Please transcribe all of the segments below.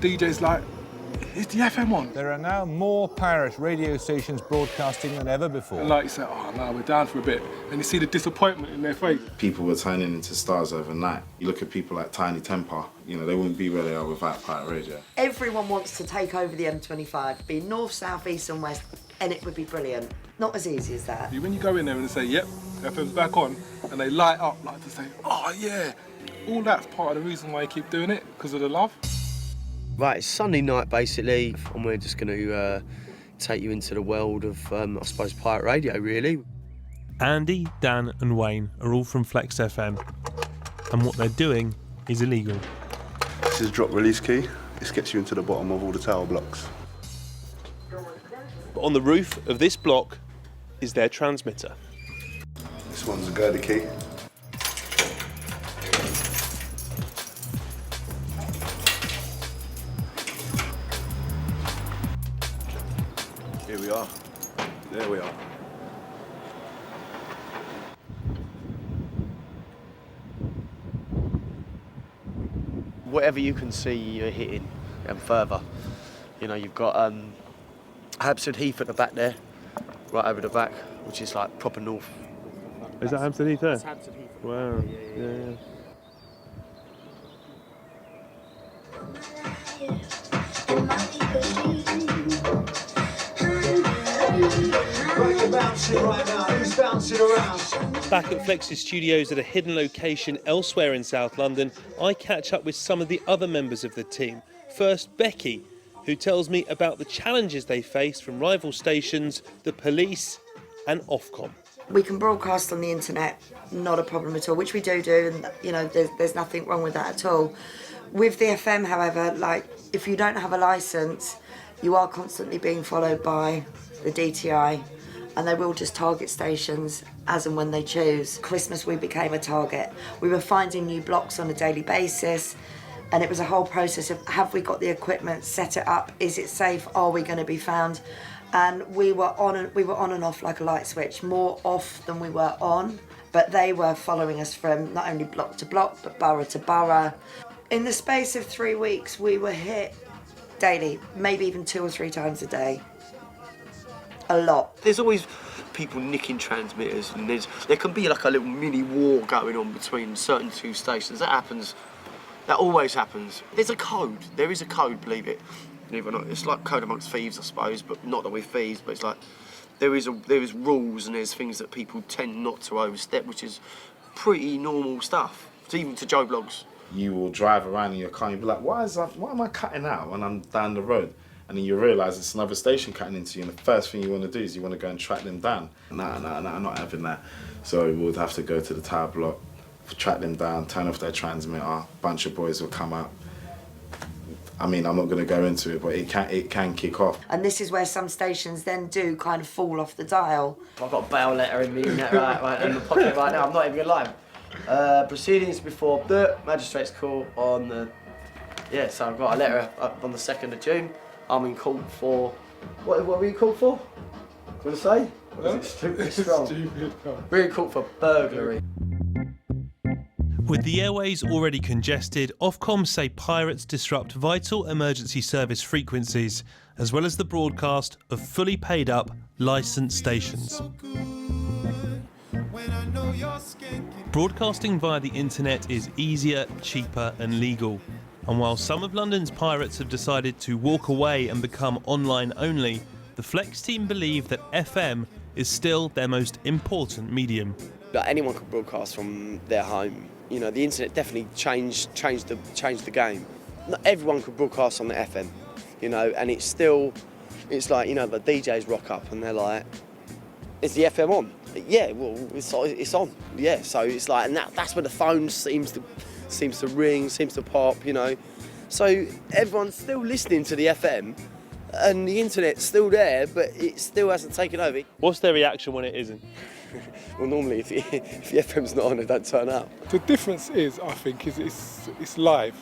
DJ's like, is the FM on? There are now more pirate radio stations broadcasting than ever before. And like you say, oh no, we're down for a bit. And you see the disappointment in their face. People were turning into stars overnight. You look at people like Tiny Temper, you know, they wouldn't be where they are without pirate radio. Everyone wants to take over the M25, be north, south, east and west, and it would be brilliant. Not as easy as that. When you go in there and say, yep, FM's back on, and they light up like to say, oh yeah, all that's part of the reason why you keep doing it, because of the love. Right, it's Sunday night basically, and we're just going to take you into the world of, I suppose, pirate radio, really. Andy, Dan and Wayne are all from Flex FM, and what they're doing is illegal. This is drop release key. This gets you into the bottom of all the tower blocks. But on the roof of this block is their transmitter. This one's a girder key. Here we are. There we are. Whatever you can see, you're hitting, and further. You know, you've got Hampstead Heath at the back there, right over the back, which is like proper north. Is that Hampstead Heath there? That's Hampstead Heath. Wow. Yeah. Back at Flex's studios at a hidden location elsewhere in South London, I catch up with some of the other members of the team. First, Becky, who tells me about the challenges they face from rival stations, the police and Ofcom. We can broadcast on the internet, not a problem at all, which we do, and you know, there's nothing wrong with that at all. With the FM, however, like if you don't have a licence, you are constantly being followed by the DTI, and they will just target stations as and when they choose. Christmas we became a target. We were finding new blocks on a daily basis, and it was a whole process of, have we got the equipment, set it up, is it safe, are we going to be found? And we were on and off like a light switch, more off than we were on, but they were following us from not only block to block, but borough to borough. In the space of 3 weeks, we were hit daily, maybe even 2 or 3 times a day. A lot. There's always people nicking transmitters, and there can be like a little mini war going on between certain 2 stations. That happens. That always happens. There's a code. There is a code, believe it. Believe it or not. It's like code amongst thieves, I suppose, but not that we're thieves, but it's like there is rules and there's things that people tend not to overstep, which is pretty normal stuff, even to Joe Blogs. You will drive around in your car and you'll be like, why am I cutting out when I'm down the road? And then you realise it's another station cutting into you, and the first thing you want to do is you want to go and track them down. Nah, I'm not having that. So we would have to go to the tower block, track them down, turn off their transmitter, a bunch of boys will come up. I mean, I'm not going to go into it, but it can kick off. And this is where some stations then do kind of fall off the dial. I've got a bail letter in me right in my pocket right now, I'm not even going to lie. Proceedings before the Magistrates Court on the... Yeah, so I've got a letter up on the 2nd of June. I'm in court for... What were you in court for? What did I say? Or is it stupid strong? Stupid. We're in court for burglary. With the airways already congested, Ofcom say pirates disrupt vital emergency service frequencies, as well as the broadcast of fully paid up licensed stations. Broadcasting via the internet is easier, cheaper and legal. And while some of London's pirates have decided to walk away and become online only, the Flex team believe that FM is still their most important medium. Like anyone could broadcast from their home. You know, the internet definitely changed the game. Not everyone could broadcast on the FM, you know, and it's like, you know, the DJs rock up and they're like, is the FM on? Yeah, well, it's on. Yeah, so it's like, and that's where the phone seems to ring, seems to pop, you know. So everyone's still listening to the FM and the internet's still there, but it still hasn't taken over. What's their reaction when it isn't? Well, normally if the FM's not on, they don't turn up. The difference is, I think, it's live.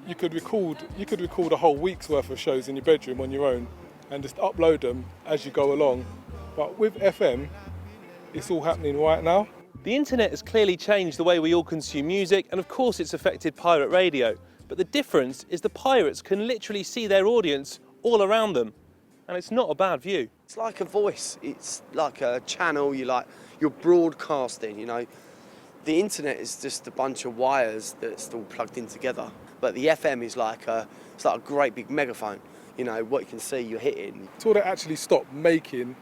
You could record a whole week's worth of shows in your bedroom on your own and just upload them as you go along. But with FM, it's all happening right now. The internet has clearly changed the way we all consume music, and of course it's affected pirate radio. But the difference is the pirates can literally see their audience all around them, and it's not a bad view. It's like a voice. It's like a channel. You're broadcasting. You know, the internet is just a bunch of wires that's all plugged in together. But the FM is like a great big megaphone. You know, what you can see, you're hitting. Until they actually stop making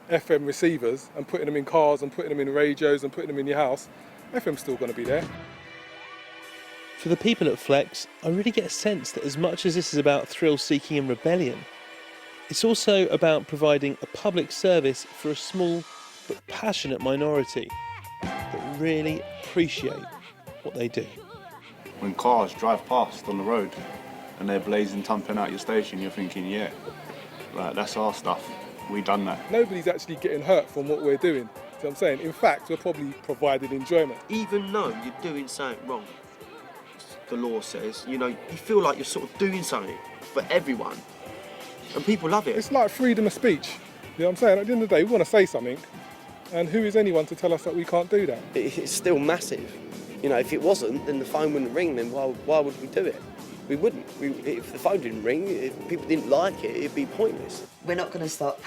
FM receivers and putting them in cars and putting them in radios and putting them in your house, FM's still going to be there. For the people at Flex, I really get a sense that as much as this is about thrill-seeking and rebellion, it's also about providing a public service for a small but passionate minority that really appreciate what they do. When cars drive past on the road and they're blazing, thumping out your station, you're thinking, yeah, like, that's our stuff. We done that. Nobody's actually getting hurt from what we're doing. See what I'm saying? In fact, we're probably providing enjoyment. Even though you're doing something wrong, the law says, you know, you feel like you're sort of doing something for everyone, and people love it. It's like freedom of speech. You know what I'm saying? At the end of the day, we want to say something, and who is anyone to tell us that we can't do that? It's still massive. You know, if it wasn't, then the phone wouldn't ring, then why would we do it? We wouldn't. If the phone didn't ring, if people didn't like it, it'd be pointless. We're not going to stop.